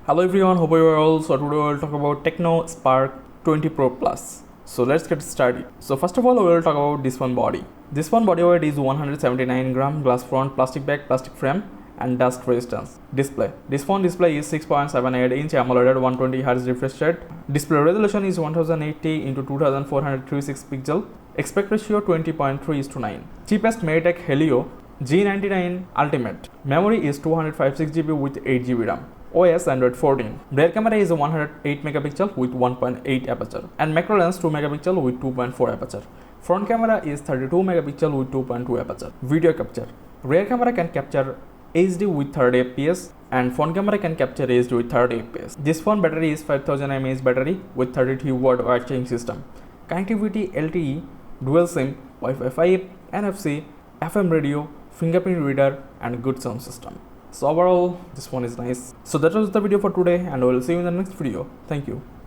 Hello everyone, hope you are well. So today we will talk about Tecno Spark 20 Pro Plus. So let's get started. So first of all, we will talk about this one body. This one body weight is 179 gram, glass front, plastic back, plastic frame, and dust resistance. Display. This phone display is 6.78 inch AMOLED at 120 Hz refresh rate. Display resolution is 1080 into 2436 pixel. Aspect ratio 20.3:9. Cheapest MediaTek Helio G99 Ultimate. Memory is 256 GB with 8 GB RAM. OS Android 14. Rear camera is 108 megapixel with 1.8 aperture and macro lens 2 megapixel with 2.4 aperture. Front camera is 32 megapixel with 2.2 aperture. Video capture. Rear camera can capture HD with 30 fps and front camera can capture HD with 30 fps. This phone battery is 5000 mAh battery with 33 watt wire charging system. Connectivity LTE, dual SIM, Wi-Fi 5, NFC, FM radio, fingerprint reader and good sound system. So overall, this one is nice. So that was the video for today and I will see you in the next video. Thank you.